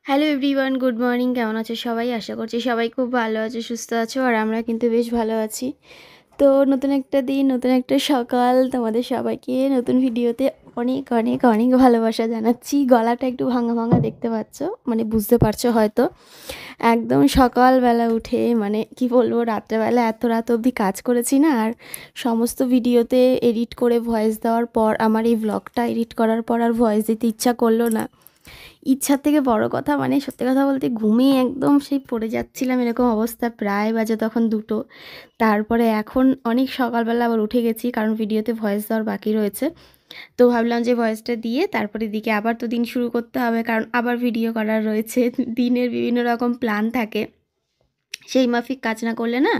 Hello everyone, good morning. কেমন আছো সবাই? আশা করছি সবাই খুব ভালো আছো, সুস্থ আছো। আর আমরা কিন্তু বেশ ভালো আছি। তো নতুন একটা দিন, নতুন একটা সকাল, তোমাদের সবাইকে নতুন ভিডিওতে অনেক অনেক অনেক ভালোবাসা জানাচ্ছি। গলাটা একটু ভাঙা ভাঙা দেখতে পাচ্ছ, মানে বুঝতে পারছো হয়তো। একদম সকালবেলা উঠে, মানে কি বলবো, রাত্রেবেলা এত রাত অবধি কাজ করেছি না। আর সমস্ত ভিডিওতে এডিট করে ভয়েস দেওয়ার পর, আমার এই ব্লগটা এডিট করার পর আর ভয়েস দিতে ইচ্ছা করলো না। ইচ্ছার থেকে বড় কথা, মানে সত্যি কথা বলতে ঘুমিয়ে একদম সেই পড়ে যাচ্ছিলাম, এরকম অবস্থা। প্রায় বাজে তখন 2টো। তারপরে এখন অনেক সকালবেলা আবার উঠে গেছি, কারণ ভিডিওতে ভয়েস দেওয়ার বাকি রয়েছে। তো ভাবলাম যে ভয়েসটা দিয়ে তারপরে দিকে আবার তো দিন শুরু করতে হবে, কারণ আবার ভিডিও করার রয়েছে। দিনের বিভিন্ন রকম প্ল্যান থাকে, সেই মাফিক কাজ না করলে না,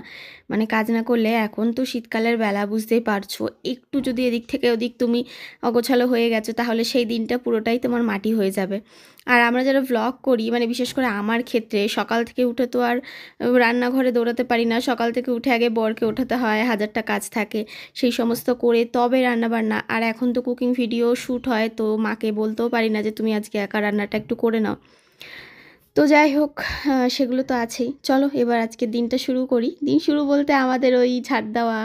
মানে কাজ না করলে, এখন তো শীতকালের বেলা, বুঝতেই পারছো, একটু যদি এদিক থেকে ওদিক তুমি অগোছালো হয়ে গেছো, তাহলে সেই দিনটা পুরোটাই তোমার মাটি হয়ে যাবে। আর আমরা যারা ভ্লগ করি, মানে বিশেষ করে আমার ক্ষেত্রে, সকাল থেকে উঠে তো আর রান্নাঘরে দৌড়াতে পারি না। সকাল থেকে উঠে আগে বরকে ওঠাতে হয়, হাজারটা কাজ থাকে, সেই সমস্ত করে তবে রান্নাবান্না। আর এখন তো কুকিং ভিডিও শ্যুট হয়, তো মাকে বলতেও পারি না যে তুমি আজকে একা রান্নাটা একটু করে নাও। তো যাই হোক, সেগুলো তো আছেই। চলো এবার আজকের দিনটা শুরু করি। দিন শুরু বলতে আমাদের ওই ঝাড় দেওয়া,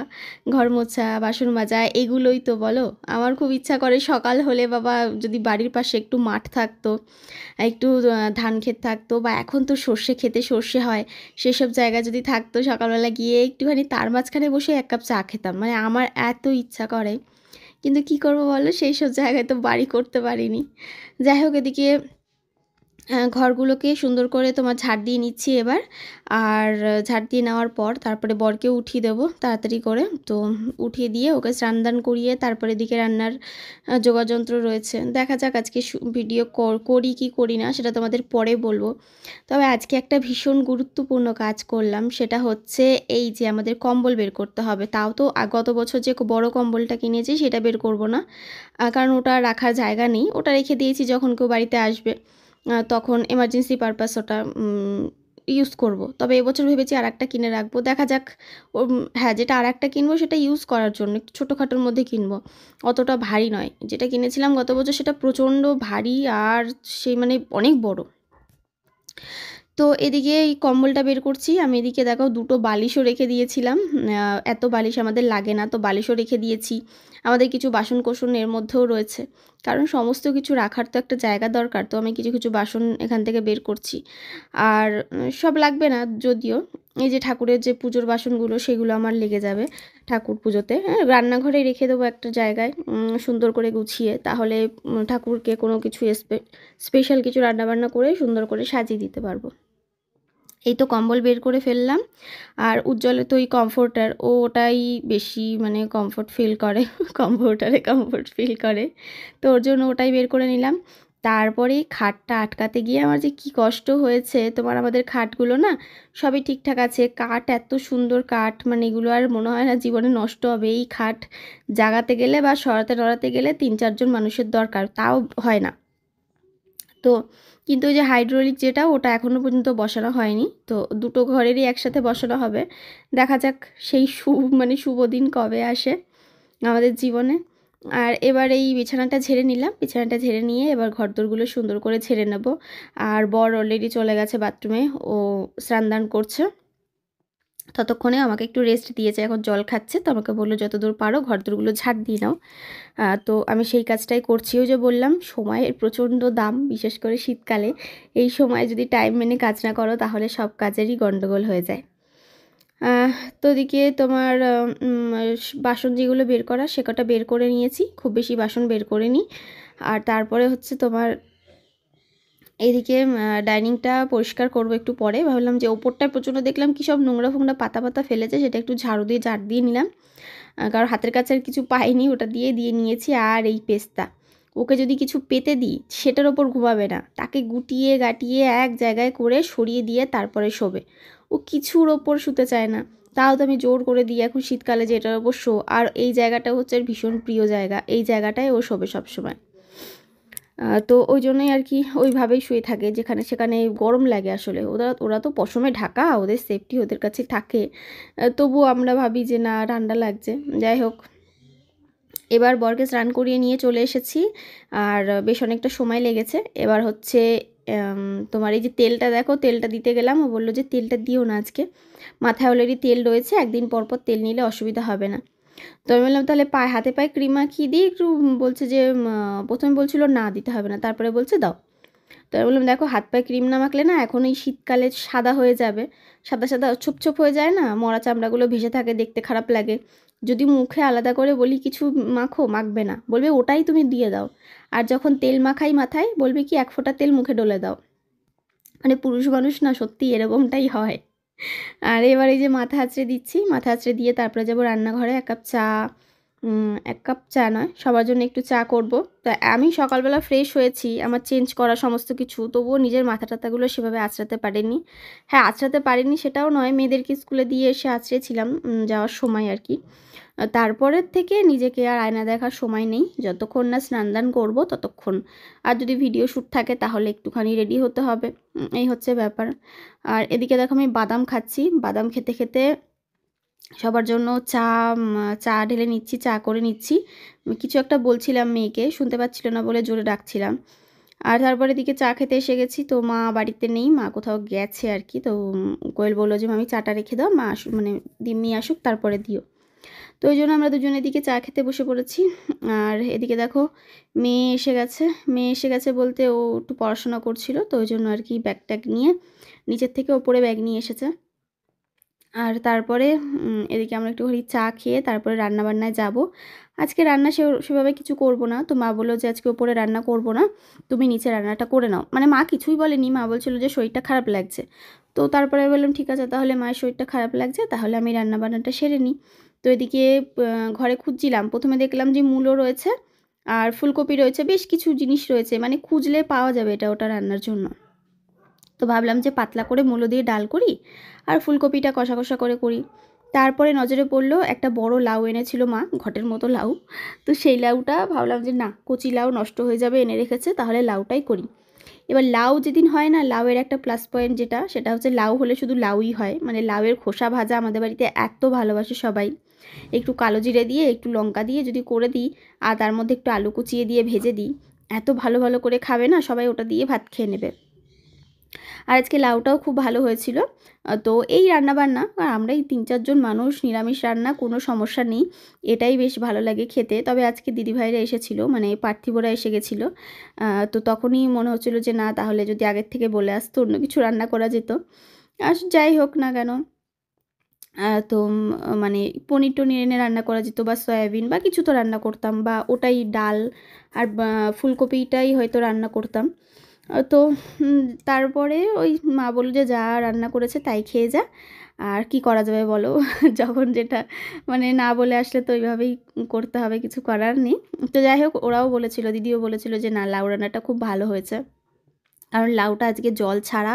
ঘর মোছা, বাসন মাজা, এগুলোই তো বলো। আমার খুব ইচ্ছা করে সকাল হলে বাবা, যদি বাড়ির পাশে একটু মাঠ থাকতো, একটু ধান ক্ষেত থাকতো, বা এখন তো সর্ষে খেতে সর্ষে হয়, সেসব জায়গা যদি থাকতো, সকালবেলা গিয়ে একটুখানি তার মাঝখানে বসে এক কাপ চা খেতাম। মানে আমার এত ইচ্ছা করে, কিন্তু কি করবো বলো, সেই সব জায়গায় তো বাড়ি করতে পারিনি। যাই হোক, এদিকে ঘরগুলোকে সুন্দর করে তোমার ঝাড় দিয়ে নিচ্ছি এবার। আর ঝাড় দিয়ে নেওয়ার পর তারপরে বরকে উঠিয়ে দেবো তাড়াতাড়ি করে। তো উঠিয়ে দিয়ে ওকে স্নান দান করিয়ে তারপরে দিকে রান্নার যোগাযন্ত্র রয়েছে। দেখা যাক আজকে ভিডিও করি কি করি না, সেটা তোমাদের পরে বলবো। তবে আজকে একটা ভীষণ গুরুত্বপূর্ণ কাজ করলাম, সেটা হচ্ছে এই যে আমাদের কম্বল বের করতে হবে। তাও তো গত বছর যে বড় কম্বলটা কিনেছি সেটা বের করব না, কারণ ওটা রাখার জায়গা নেই। ওটা রেখে দিয়েছি, যখন কেউ বাড়িতে আসবে তখন এমার্জেন্সি পারপাস ওটা ইউজ করব। তবে এবছর ভেবেছি আর একটা কিনে রাখবো, দেখা যাক। হ্যাঁ, যেটা আর একটা কিনবো সেটা ইউজ করার জন্য, একটু ছোটোখাটোর মধ্যে কিনবো, অতটা ভারী নয়। যেটা কিনেছিলাম গত বছর সেটা প্রচণ্ড ভারী, আর সেই মানে অনেক বড়। তো এদিকে এই কম্বলটা বের করছি আমি। এদিকে দেখো 2টো বালিশও রেখে দিয়েছিলাম। এত বালিশ আমাদের লাগে না, তো বালিশও রেখে দিয়েছি। আমাদের কিছু বাসন কোসন এর মধ্যেও রয়েছে, কারণ সমস্ত কিছু রাখার তো একটা জায়গা দরকার। তো আমি কিছু কিছু বাসন এখান থেকে বের করছি। আর সব লাগবে না যদিও, এই যে ঠাকুরের যে পুজোর বাসনগুলো, সেগুলো আমার লেগে যাবে ঠাকুর পুজোতে। হ্যাঁ, রান্নাঘরে রেখে দেবো একটা জায়গায় সুন্দর করে গুছিয়ে, তাহলে ঠাকুরকে কোনো কিছু স্পেশাল কিছু রান্নাবান্না করে সুন্দর করে সাজিয়ে দিতে পারবো। এই তো কম্বল বের করে ফেললাম। আর উজ্জ্বলে তো ওই কমফোর্টার, ও ওটাই বেশি মানে কমফোর্ট ফিল করে। কমফোর্টারে কমফোর্ট ফিল করে, তো ওর জন্য ওটাই বের করে নিলাম। তারপরে খাটটা আটকাতে গিয়ে আমার যে কী কষ্ট হয়েছে। তোমার আমাদের খাটগুলো না সবই ঠিকঠাক আছে, কাঠ এত সুন্দর কাঠ, মানে এগুলো আর মনে হয় না জীবনে নষ্ট হবে। এই খাট জাগাতে গেলে বা সরাতে টরাতে গেলে 3-4জন মানুষের দরকার, তাও হয় না। তো কিন্তু ওই যে হাইড্রোলিক যেটা, ওটা এখনও পর্যন্ত বসানো হয়নি। তো 2টো ঘরেরই একসাথে বসানো হবে। দেখা যাক সেই মানে শুভ দিন কবে আসে আমাদের জীবনে। আর এবার এই বিছানাটা ঝেড়ে নিলাম। বিছানাটা ঝেড়ে নিয়ে এবার ঘরদোরগুলো সুন্দর করে ঝেড়ে নেব। আর বর অলরেডি চলে গেছে বাথরুমে, ও স্নান দান করছে। ততক্ষণে আমাকে একটু রেস্ট দিয়েছে, এখন জল খাচ্ছে। তো আমাকে বললো যতদূর পারো ঘরদোরগুলো ঝাড় দিয়ে নাও। তো আমি সেই কাজটাই করছি। ওই যে বললাম, সময়ের প্রচণ্ড দাম, বিশেষ করে শীতকালে। এই সময় যদি টাইম মেনে কাজ না করো, তাহলে সব কাজেরই গন্ডগোল হয়ে যায়। তো ওদিকে তোমার বাসন যেগুলো বের করা, সে কটা বের করে নিয়েছি, খুব বেশি বাসন বের করে নিই। আর তারপরে হচ্ছে তোমার এদিকে ডাইনিংটা পরিষ্কার করব একটু পরে। ভাবলাম যে ওপরটায় প্রচণ্ড দেখলাম কি সব নোংরা ফোংরা পাতা পাতা ফেলেছে, সেটা একটু ঝাড়ু দিয়ে ঝাড় দিয়ে নিলাম। কারণ হাতের কাছে আর কিছু পাইনি, ওটা দিয়ে নিয়েছি। আর এই পেস্তা, ওকে যদি কিছু পেতে দিই, সেটার ওপর ঘুমাবে না, তাকে গুটিয়ে গাটিয়ে এক জায়গায় করে সরিয়ে দিয়ে তারপরে শোবে। ও কিছুর ওপর শুতে চায় না, তাও তো আমি জোর করে দিই এখন শীতকালে যে এটার ওপর শো। আর এই জায়গাটা হচ্ছে এর ভীষণ প্রিয় জায়গা, এই জায়গাটায় ও শোবে সবসময়। তো ওই জন্যই আর কি ওইভাবেই শুয়ে থাকে, যেখানে সেখানে গরম লাগে আসলে। ওরা তো পশমে ঢাকা, ওদের সেফটি ওদের কাছে থাকে। তবুও আমরা ভাবি যে না, ঠান্ডা লাগছে। যাই হোক, এবার বরকে স্নান করিয়ে নিয়ে চলে এসেছি। আর বেশ অনেকটা সময় লেগেছে। এবার হচ্ছে তোমার এই যে তেলটা দেখো, তেলটা দিতে গেলাম, ও বললো যে তেলটা দিও না আজকে, মাথায় অলরেডি তেল রয়েছে, একদিন পর পর তেল নিলে অসুবিধা হবে না। তো আমি বললাম তাহলে পায়ে হাতে পায়ে ক্রিম মাখিয়ে দিই একটু, বলছে যে প্রথমে বলছিল না দিতে হবে না, তারপরে বলছে দাও। তো আমি বললাম দেখো হাত পায়ে ক্রিম না মাখলে না এখন এই শীতকালে সাদা হয়ে যাবে, সাদা সাদা ছোপ ছোপ হয়ে যায় না, মরা চামড়াগুলো ভেসে থাকে, দেখতে খারাপ লাগে। যদি মুখে আলাদা করে বলি কিছু মাখো, মাখবে না, বলবে ওটাই তুমি দিয়ে দাও। আর যখন তেল মাখাই মাথায় বলবে কি এক ফোঁটা তেল মুখে ডলে দাও। মানে পুরুষ মানুষ না সত্যি এরকমটাই হয়। আর এবার এই যে মাথা আঁচড়ে দিচ্ছি, মাথা আঁচড়ে দিয়ে তারপরে যাবো রান্নাঘরে, 1 কাপ চা, 1 কাপ চা নয়, সবার জন্য একটু চা করব। তা আমি সকালবেলা ফ্রেশ হয়েছি, আমার চেঞ্জ করা সমস্ত কিছু, তবুও নিজের মাথা টাথাগুলো সেভাবে আঁচড়াতে পারিনি। হ্যাঁ, আঁচড়াতে পারিনি সেটাও নয়, মেয়েদেরকে স্কুলে দিয়ে এসে আঁচড়েছিলাম যাওয়ার সময় আর কি। তারপরের থেকে নিজেকে আর আয়না দেখার সময় নেই, যতক্ষণ না স্নান দান করবো ততক্ষণ। আর যদি ভিডিও শ্যুট থাকে তাহলে একটুখানি রেডি হতে হবে, এই হচ্ছে ব্যাপার। আর এদিকে দেখো আমি বাদাম খাচ্ছি, বাদাম খেতে খেতে সবার জন্য চা ঢেলে নিচ্ছি, চা করে নিচ্ছি। কিছু একটা বলছিলাম মেয়েকে, শুনতে পাচ্ছিল না বলে জোরে ডাকছিলাম। আর তারপরে এদিকে চা খেতে এসে গেছি, তো মা বাড়িতে নেই, মা কোথাও গেছে আর কি। তো কোয়েল বললো যে মামি চাটা রেখে দাও, মা আসুক মানে দিম্মি আসুক তারপরে দিও। তো ওই জন্য আমরা দুজনে এদিকে চা খেতে বসে পড়েছি। আর এদিকে দেখো মেয়ে এসে গেছে, মেয়ে এসে গেছে বলতে ও একটু পড়াশোনা করছিল, তো ওই জন্য আর কি ব্যাগ ট্যাগ নিয়ে নিচের থেকে ওপরে ব্যাগ নিয়ে এসেছে। আর তারপরে এদিকে আমরা একটুখানি চা খেয়ে তারপরে রান্নাবান্নায় যাব। আজকে রান্না সেভাবে কিছু করব না, তো মা বললো যে আজকে ওপরে রান্না করব না, তুমি নিচে রান্নাটা করে নাও। মানে মা কিছুই বলেনি, মা বলছিল যে শরীরটা খারাপ লাগছে। তো তারপরে বললাম ঠিক আছে, তাহলে মায়ের শরীরটা খারাপ লাগছে, তাহলে আমি রান্নাবান্নাটা সেরে নিই। তো এদিকে ঘরে খুঁজছিলাম, প্রথমে দেখলাম যে মূলো রয়েছে আর ফুলকপি রয়েছে, বেশ কিছু জিনিস রয়েছে, মানে খুঁজলে পাওয়া যাবে এটা ওটা রান্নার জন্য। তো ভাবলাম যে পাতলা করে মূলো দিয়ে ডাল করি আর ফুলকপিটা কষা কষা করে করি। তারপরে নজরে পড়লো একটা বড় লাউ এনেছিল মা, ঘটের মতো লাউ। তো সেই লাউটা ভাবলাম যে না, কচি লাউ নষ্ট হয়ে যাবে, এনে রেখেছে, তাহলে লাউটাই করি। এবার লাউ যেদিন হয় না, লাউয়ের একটা প্লাস পয়েন্ট যেটা, সেটা হচ্ছে লাউ হলে শুধু লাউই হয়, মানে লাউয়ের খোসা ভাজা আমাদের বাড়িতে এত ভালোবাসে সবাই। একটু কালো জিরে দিয়ে একটু লঙ্কা দিয়ে যদি করে দিই আর তার মধ্যে একটু আলু কুচিয়ে দিয়ে ভেজে দিই, এত ভালো ভালো করে খাবে না সবাই, ওটা দিয়ে ভাত খেয়ে নেবে। আর আজকে লাউটাও খুব ভালো হয়েছিল। তো এই রান্নাবান্না, আর আমরা এই 3-4 জন মানুষ, নিরামিষ রান্না, কোনো সমস্যা নেই, এটাই বেশ ভালো লাগে খেতে। তবে আজকে দিদিভাইরা এসেছিলো, মানে পার্থিবরা এসে গেছিলো। তো তখনই মনে হচ্ছিলো যে না, তাহলে যদি আগের থেকে বলে আসতো অন্য কিছু রান্না করা যেত। আর যাই হোক না কেন, তো মানে পনির টনির এনে রান্না করা যেত, বা সয়াবিন বা কিছু তো রান্না করতাম, বা ওটাই ডাল আর ফুলকপিটাই হয়তো রান্না করতাম। তো তারপরে ওই মা বলল যে যা রান্না করেছে তাই খেয়ে যা, আর কি করা যাবে বলো। যখন যেটা মানে না বলে আসলে তো ওইভাবেই করতে হবে, কিছু করার নেই। তো যাই হোক, ওরাও বলেছিল, দিদিও বলেছিল যে না, লাউ রান্নাটা খুব ভালো হয়েছে। কারণ লাউটা আজকে জল ছাড়া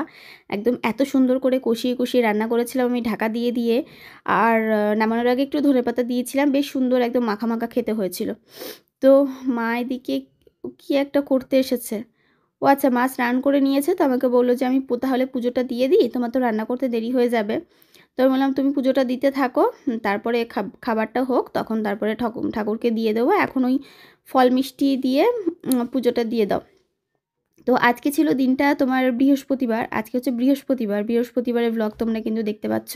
একদম এত সুন্দর করে কষিয়ে কষিয়ে রান্না করেছিলাম আমি ঢাকা দিয়ে দিয়ে। আর নামানোর আগে একটু ধনেপাতা দিয়েছিলাম, বেশ সুন্দর একদম মাখা মাখা খেতে হয়েছিল। তো মা এদিকে কী একটা করতে এসেছে। ও আচ্ছা, মা স্নান করে নিয়েছে, তো আমাকে বললো যে আমি তাহলে পুজোটা দিয়ে দিই, তোমার তো রান্না করতে দেরি হয়ে যাবে। তো আমি বললাম তুমি পুজোটা দিতে থাকো, তারপরে খাবারটা হোক, তখন তারপরে ঠাকুরকে দিয়ে দেবো, এখন ওই ফল মিষ্টি দিয়ে পুজোটা দিয়ে দাও। তো আজকে ছিল দিনটা তোমার বৃহস্পতিবার, আজকে হচ্ছে বৃহস্পতিবারের ব্লগ তোমরা কিন্তু দেখতে পাচ্ছ,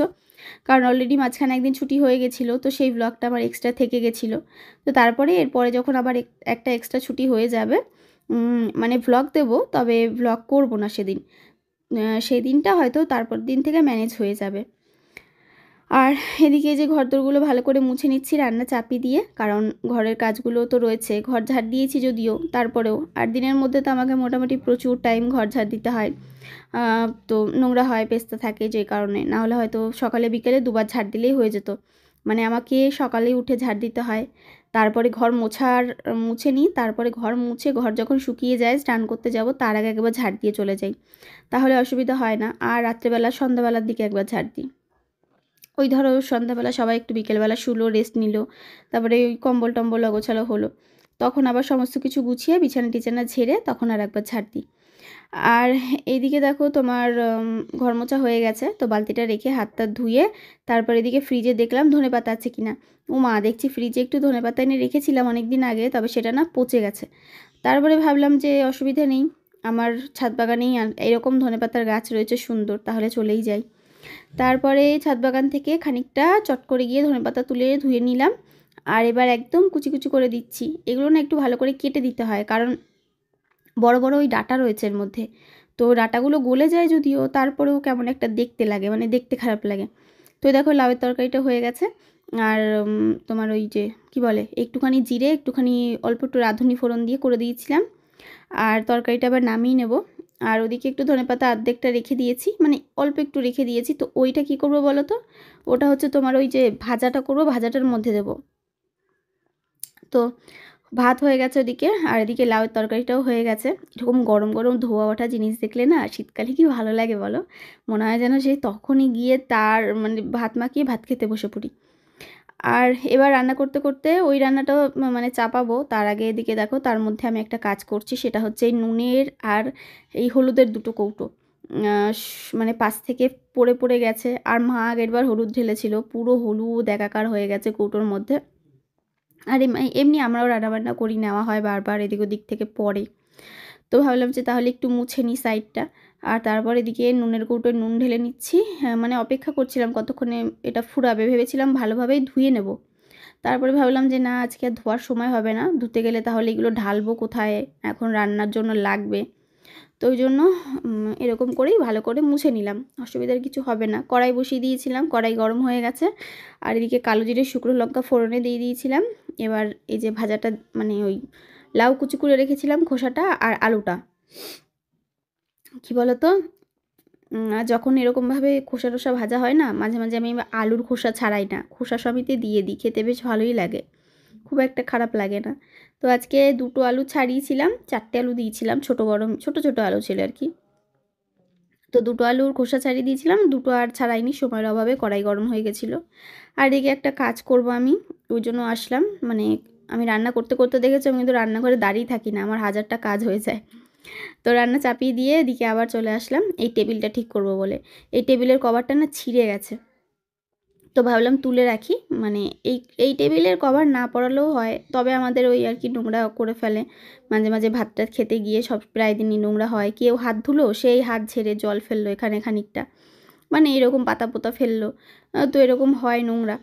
কারণ অলরেডি মাঝখানে একদিন ছুটি হয়ে গেছিলো, তো সেই ব্লগটা আমার এক্সট্রা থেকে গেছিলো। তো তারপরে এরপরে যখন আবার একটা এক্সট্রা ছুটি হয়ে যাবে, মানে ভ্লগ দেবো, তবে ভ্লগ করব না সেদিন, সেই দিনটা হয়তো তারপর দিন থেকে ম্যানেজ হয়ে যাবে। আর এদিকে যে ঘরদোরগুলো ভালো করে মুছে নিচ্ছি রান্না চাপিয়ে দিয়ে, কারণ ঘরের কাজগুলো তো রয়েছে, ঘর ঝাড় দিয়েছি যদিও, তারপরেও আর দিনের মধ্যে তো আমাকে মোটামুটি প্রচুর টাইম ঘর ঝাড় দিতে হয়। তো নোংরা হয়, পেস্তা থাকে, যে কারণে না হলে হয়তো সকালে বিকেলে দুবার ঝাড় দিলেই হয়ে যেত। মানে আমাকে সকালেই উঠে ঝাড় দিতে হয়, তারপরে ঘর মুছে নিই, তারপরে ঘর মুছে ঘর যখন শুকিয়ে যায় স্নান করতে যাব তার আগে একবার ঝাড় দিয়ে চলে যাই, তাহলে অসুবিধা হয় না। আর রাত্রেবেলা সন্ধ্যাবেলার দিকে একবার ঝাড় দিই। ওই ধরো সন্ধ্যাবেলা সবাই একটু বিকেলবেলা শুলো, রেস্ট নিল, তারপরে ওই কম্বল টম্বল অগোছালো হলো, তখন আবার সমস্ত কিছু গুছিয়ে বিছানা টিছানা ঝেড়ে তখন আর একবার ঝাড় দিই। আর এইদিকে দেখো তোমার ঘর মোছা হয়ে গেছে, তো বালতিটা রেখে হাতটা ধুয়ে তারপর এদিকে ফ্রিজে দেখলাম ধনেপাতা আছে কিনা। ও মা, দেখছি ফ্রিজে একটু ধনেপাতা এনে রেখেছিলাম অনেক দিন আগে, তবে সেটা না পচে গেছে। তারপরে ভাবলাম যে অসুবিধা নেই, আমার ছাদ বাগানেই এরকম ধনেপাতার গাছ রয়েছে সুন্দর, তাহলে চলেই যাই। তারপরে ছাদ বাগান থেকে খানিকটা চট করে গিয়ে ধনেপাতা তুলে ধুয়ে নিলাম। আর এবার একদম কুচি কুচি করে দিচ্ছি। এগুলো না একটু ভালো করে কেটে দিতে হয়, কারণ বড় বড় ওই ডাঁটা রয়েছে এর মধ্যে। তো ডাঁটাগুলো গলে যায় যদিও, তারপরেও কেমন একটা দেখতে লাগে, মানে দেখতে খারাপ লাগে। তো দেখো লাউয়ের তরকারিটা হয়ে গেছে। আর তোমার ওই যে কি বলে, একটুখানি জিরে, একটুখানি অল্প একটু রাঁধুনি ফোড়ন দিয়ে করে দিয়েছিলাম। আর তরকারিটা আবার নামিয়ে নেব। আর ওদিকে একটু ধনেপাতা অর্ধেকটা রেখে দিয়েছি, মানে অল্প একটু রেখে দিয়েছি। তো ওইটা কি করব বলো তো, ওটা হচ্ছে তোমার ওই যে ভাজাটা করব, ভাজাটার মধ্যে দেবো। তো ভাত হয়ে গেছে ওদিকে, আর এদিকে লাউয়ের তরকারিটাও হয়ে গেছে। এরকম গরম গরম ধোয়া ওঠা জিনিস দেখলে না শীতকালে কি ভালো লাগে বলো। মনে হয় যেন সেই তখনই গিয়ে তার মানে ভাত মাখিয়ে ভাত খেতে বসে পড়ি। আর এবার রান্না করতে করতে ওই রান্নাটাও মানে চাপাবো, তার আগে এদিকে দেখো তার মধ্যে আমি একটা কাজ করছি, সেটা হচ্ছে এই নুনের আর এই হলুদের দুটো কৌটো মানে পাশ থেকে পড়ে পড়ে গেছে। আর মা আগেরবার হলুদ ঢেলেছিল, পুরো হলুদ একাকার হয়ে গেছে কৌটোর মধ্যে। আর এমনি আমরাও রান্নাবান্না করি, নেওয়া হয় বারবার এদিক ওদিক থেকে পড়ে। তো ভাবলাম যে তাহলে একটু মুছে নিই সাইডটা। আর তারপর এদিকে নুনের কৌটোয় নুন ঢেলে নিচ্ছি। হ্যাঁ, মানে অপেক্ষা করছিলাম কতক্ষণে এটা ফুরাবে, ভেবেছিলাম ভালোভাবেই ধুয়ে নেব। তারপরে ভাবলাম যে না, আজকে আর ধোয়ার সময় হবে না, ধুতে গেলে তাহলে এগুলো ঢালবো কোথায়, এখন রান্নার জন্য লাগবে। তো ওই জন্য এরকম করেই ভালো করে মুছে নিলাম, অসুবিধার কিছু হবে না। কড়াই বসিয়ে দিয়েছিলাম, কড়াই গরম হয়ে গেছে। আর এদিকে কালো জিরে শুকনো লঙ্কা ফোড়নে দিয়ে দিয়েছিলাম। এবার এই যে ভাজাটা, মানে ওই লাউ কুচি করে রেখেছিলাম খোসাটা আর আলুটা, কি বলতো, যখন এরকমভাবে খোসা টোসা ভাজা হয় না, মাঝে মাঝে আমি আলুর খোসা ছাড়াই না, খোসা সমেতে দিয়ে দিই, খেতে বেশ ভালোই লাগে, খুব একটা খারাপ লাগে না। তো আজকে দুটো আলু ছাড়িয়েছিলাম, 4টে আলু দিয়েছিলাম, ছোটো বড় ছোটো ছোটো আলু ছিল আর কি। তো দুটো আলুর খোসা ছাড়িয়ে দিয়েছিলাম, দুটো আর ছাড়াইনি, সময়ের অভাবে, কড়াই গরম হয়ে গেছিলো। আর এদিকে একটা কাজ করব আমি, ওই জন্য আসলাম। মানে আমি রান্না করতে করতে দেখেছি আমি কিন্তু রান্নাঘরে দাঁড়িয়ে থাকি না, আমার হাজারটা কাজ হয়ে যায়। তো রান্না চাপিয়ে দিয়ে এদিকে আবার চলে আসলাম এই টেবিলটা ঠিক করব বলে। এই টেবিলের কভারটা না ছিঁড়ে গেছে, তো ভাবলাম তুলে রাখি। মানে এই এই টেবিলের কভার না পরালেও হয়, তবে আমাদের ওই আর কি নোংরা করে ফেলে মাঝে মাঝে, ভাত টাত খেতে গিয়ে সব প্রায় দিনই নোংরা হয়। কেউ হাত ধুলো, সেই হাত ঝেড়ে জল ফেললো এখানে খানিকটা, মানে এরকম পাতা পোতা ফেললো, তো এরকম হয় নোংরা।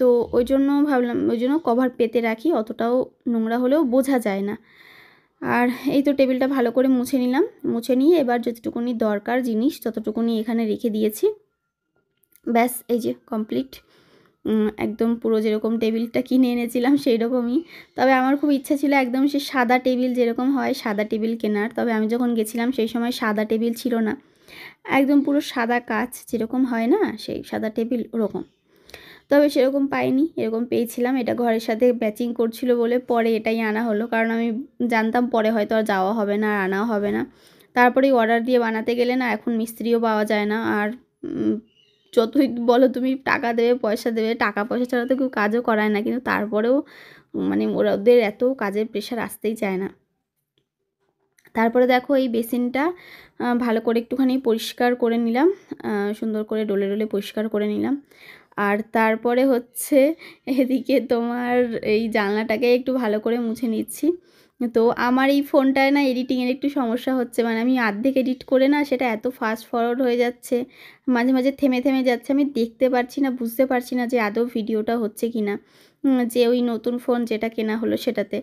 তো ওই জন্য ভাবলাম, ওই জন্য কভার পেতে রাখি, অতটাও নোংরা হলেও বোঝা যায় না। আর এই তো টেবিলটা ভালো করে মুছে নিলাম, মুছে নিয়ে এবার যতটুকুনি দরকার জিনিস ততটুকুনি এখানে রেখে দিয়েছি। ব্যাস, এই যে কমপ্লিট। একদম পুরো যেরকম টেবিলটা কিনে এনেছিলাম সেই রকমই। তবে আমার খুব ইচ্ছা ছিল একদম সে সাদা টেবিল যেরকম হয় সাদা টেবিল কেনার, তবে আমি যখন গেছিলাম সেই সময় সাদা টেবিল ছিল না, একদম পুরো সাদা কাচ যেরকম হয় না সেই সাদা টেবিল ওরকম। তবে সেরকম পাইনি, এরকম পেয়েছিলাম, এটা ঘরের সাথে ম্যাচিং করছিল বলে পরে এটাই আনা হলো, কারণ আমি জানতাম পরে হয়তো আর যাওয়া হবে না, আর আনাও হবে না। তারপরে অর্ডার দিয়ে বানাতে গেলে না এখন মিস্ত্রিও পাওয়া যায় না, আর যতই বলো তুমি টাকা দেবে পয়সা দেবে, টাকা পয়সা ছাড়া তো কেউ কাজও করায় না, কিন্তু তারপরেও মানে ওদের এত কাজের প্রেশার আসতেই চায় না। তারপরে দেখো এই বেসিনটা ভালো করে একটুখানি পরিষ্কার করে নিলাম, সুন্দর করে ডলে ডলে পরিষ্কার করে নিলাম। আর তারপরে হচ্ছে এদিকে তোমার এই জানলাটাকে একটু ভালো করে মুছে নিচ্ছি। তো আমার এই ফোনটায় না এডিটিংয়ের একটু সমস্যা হচ্ছে, মানে আমি অর্ধেক এডিট করে না সেটা এত ফাস্ট ফরওয়ার্ড হয়ে যাচ্ছে, মাঝে মাঝে থেমে থেমে যাচ্ছে, আমি দেখতে পারছি না, বুঝতে পারছি না যে আদৌ ভিডিওটা হচ্ছে কি না, যে ওই নতুন ফোন যেটা কেনা হলো সেটাতে।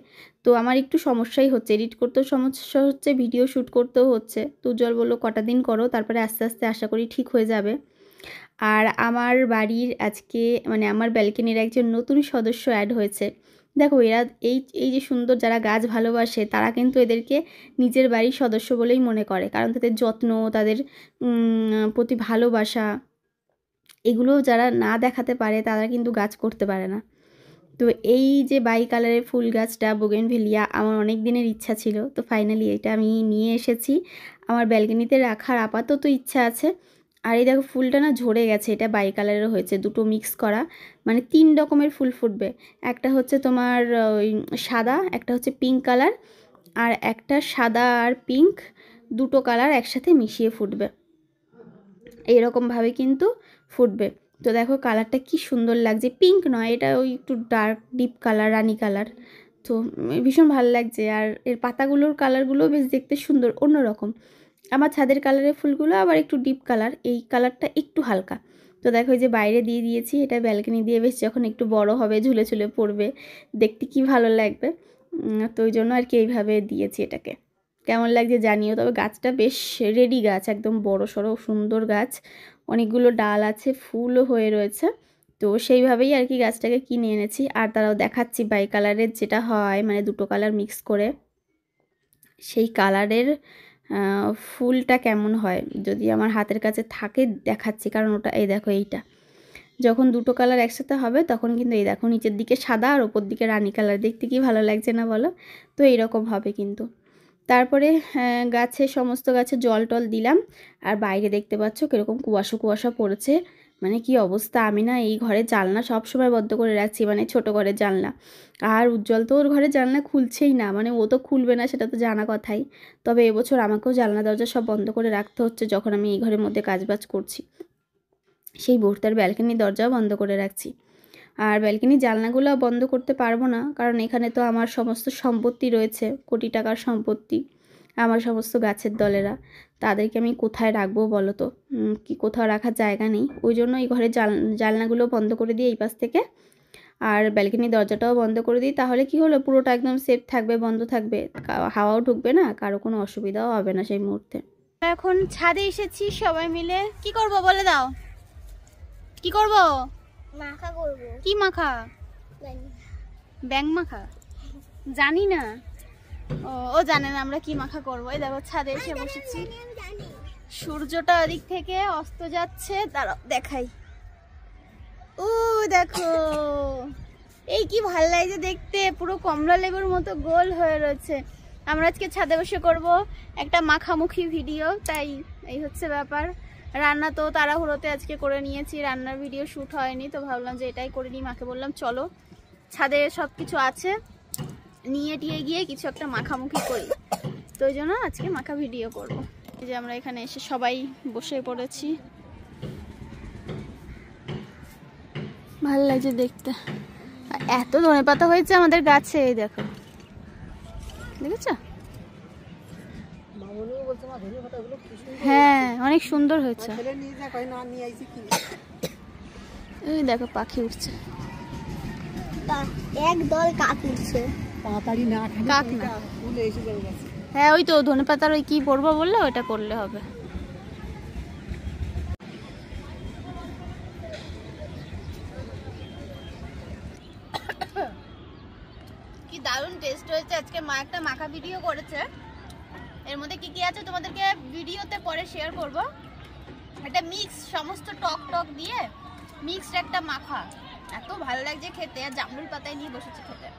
তো আমার একটু সমস্যাই হচ্ছে, এডিট করতেও সমস্যা হচ্ছে, ভিডিও শ্যুট করতেও হচ্ছে। তো উজ্জ্বল বললো কটা দিন করো, তারপরে আস্তে আস্তে আশা করি ঠিক হয়ে যাবে। আর আমার বাড়ির আজকে মানে আমার ব্যালকনির একজন নতুন সদস্য অ্যাড হয়েছে। দেখো এরা এই এই যে সুন্দর, যারা গাছ ভালোবাসে তারা কিন্তু এদেরকে নিজের বাড়ির সদস্য বলেই মনে করে, কারণ তাদের যত্ন, তাদের প্রতি ভালোবাসা, এগুলো যারা না দেখাতে পারে তারা কিন্তু গাছ করতে পারে না। তো এই যে বাই কালারের ফুল গাছটা বোগেনভেলিয়া আমার অনেক দিনের ইচ্ছা ছিল, তো ফাইনালি এটা আমি নিয়ে এসেছি, আমার ব্যালকনিতে রাখার আপাতত ইচ্ছা আছে। আর এই দেখো ফুলটা না ঝরে গেছে, এটা বাই কালারের হয়েছে, দুটো মিক্স করা, মানে 3 রকমের ফুল ফুটবে। একটা হচ্ছে তোমার ওই সাদা, একটা হচ্ছে পিঙ্ক কালার, আর একটা সাদা আর পিঙ্ক, দুটো কালার একসাথে মিশিয়ে ফুটবে, এইরকমভাবে কিন্তু ফুটবে। তো দেখো কালারটা কি সুন্দর লাগছে, পিঙ্ক নয়, এটা ওই একটু ডার্ক ডিপ কালার, রানি কালার। তো তো ভীষণ ভালো লাগছে। আর এর পাতাগুলোর কালারগুলো বেশ দেখতে সুন্দর, অন্যরকম। আমার ছাদের কালারের ফুলগুলো আবার একটু ডিপ কালার, এই কালারটা একটু হালকা। তো দেখো এই যে বাইরে দিয়ে দিয়েছি, এটা ব্যালকনি দিয়ে বেশ যখন একটু বড় হবে ঝুলে ঝুলে পড়বে, দেখতে কি ভালো লাগবে। তো ওই জন্য আর কি এইভাবে দিয়েছি এটাকে। কেমন লাগছে জানিও। তবে গাছটা বেশ রেডি গাছ, একদম বড় সড়ো সুন্দর গাছ, অনেকগুলো ডাল আছে, ফুলও হয়ে রয়েছে। তো সেইভাবেই আর কি গাছটাকে কিনে এনেছি। আর তারাও দেখাচ্ছি বাই কালারের যেটা হয়, মানে দুটো কালার মিক্স করে, সেই কালারের ফুলটা কেমন হয় যদি আমার হাতের কাছে থাকে দেখাচ্ছি। কারণ ওটা এই দেখো, এইটা যখন দুটো কালার একসাথে হবে তখন কিন্তু এই দেখো নিচের দিকে সাদা আর ওপর দিকে রানী কালার, দেখতে কি ভালো লাগছে না বলো? তো এইরকম হবে কিন্তু। তারপরে গাছে সমস্ত গাছে জল টল দিলাম। আর বাইরে দেখতে পাচ্ছ কীরকম কুয়াশা কুয়াশা পড়েছে, মানে কি অবস্থা। আমি না এই ঘরের জানলা সব সময় বন্ধ করে রাখছি, মানে ছোট ঘরের জানলা। আর উজ্জ্বল তো ওর ঘরের জানলা খুলছেই না, মানে ও তো খুলবে না সেটা তো জানা কথাই। তবে এবছর আমাকেও জানলা দরজা সব বন্ধ করে রাখতে হচ্ছে যখন আমি এই ঘরের মধ্যে কাজবাজ করছি। সেই মুহূর্তের ব্যালকনির দরজাও বন্ধ করে রাখছি। আর ব্যালকনির জানলাগুলো বন্ধ করতে পারবো না, কারণ এখানে তো আমার সমস্ত সম্পত্তি রয়েছে, কোটি টাকার সম্পত্তি, আমার সমস্ত গাছের দলেরা, তাদেরকে আমি কোথায় রাখবো বলো তো? কি কোথাও রাখার জায়গা নেই। ওই জন্য এই ঘরের জানলাগুলো বন্ধ করে দিই এই পাশ থেকে, আর ব্যালকনির দরজাটাও বন্ধ করে দিই। তাহলে কি হলো, পুরোটা একদম সেফ থাকবে, বন্ধ থাকবে, হাওয়াও ঢুকবে না, কারো কোনো অসুবিধাও হবে না সেই মুহূর্তে। এখন ছাদে এসেছি সবাই মিলে। কি করব বলে দাও, কি করব? মাখা করব। কি মাখা? ব্যাং মাখা? জানি না। ও জানে না আমরা কি মাখা করবো। এই দেখো ছাদে এসে বসেছি, সূর্যটা ওদিক থেকে অস্ত যাচ্ছে, দাঁড়াও দেখাই। ও দেখো, এই কি ভাল লাগছে দেখতে, পুরো কমলা লেবুর মতো গোল হয়ে রয়েছে। আমরা আজকে ছাদে বসে করব একটা মাখামুখি ভিডিও, তাই এই হচ্ছে ব্যাপার। রান্না তো তাড়াহুড়োতে আজকে করে নিয়েছি, রান্নার ভিডিও শ্যুট হয়নি, তো ভাবলাম যে এটাই করে নিই। মাকে বললাম চলো ছাদে সব কিছু আছে, নিয়ে টিয়ে গিয়ে কিছু একটা মাখামুখি করি, তো ওই জন্য আজকে মাখা ভিডিও করব। এই যে আমরা এখানে এসে সবাই বসে পড়েছি, ভালো লাগছে দেখতে। এত ধনেপাতা হয়েছে আমাদের গাছে, এই দেখো, দেখেছো? হ্যাঁ অনেক সুন্দর হয়েছে। এই দেখো পাখি উঠছে, একদল কাক উঠছে। কাক না, হ্যাঁ ওই তো ধনেপাতার ওই কি পড়বো বললে, ওটা করলে হবে। কি দারুণ টেস্ট হয়েছে আজকে। মা একটা মাখা ভিডিও করেছে, এর মধ্যে কি কি আছে তোমাদেরকে ভিডিওতে পরে শেয়ার করব। এটা মিক্স, সমস্ত টক টক দিয়ে মিক্সড একটা মাখা, এত ভালো লাগছে খেতে। আর জামরুল পাতায় নিয়ে বসেছি খেতে।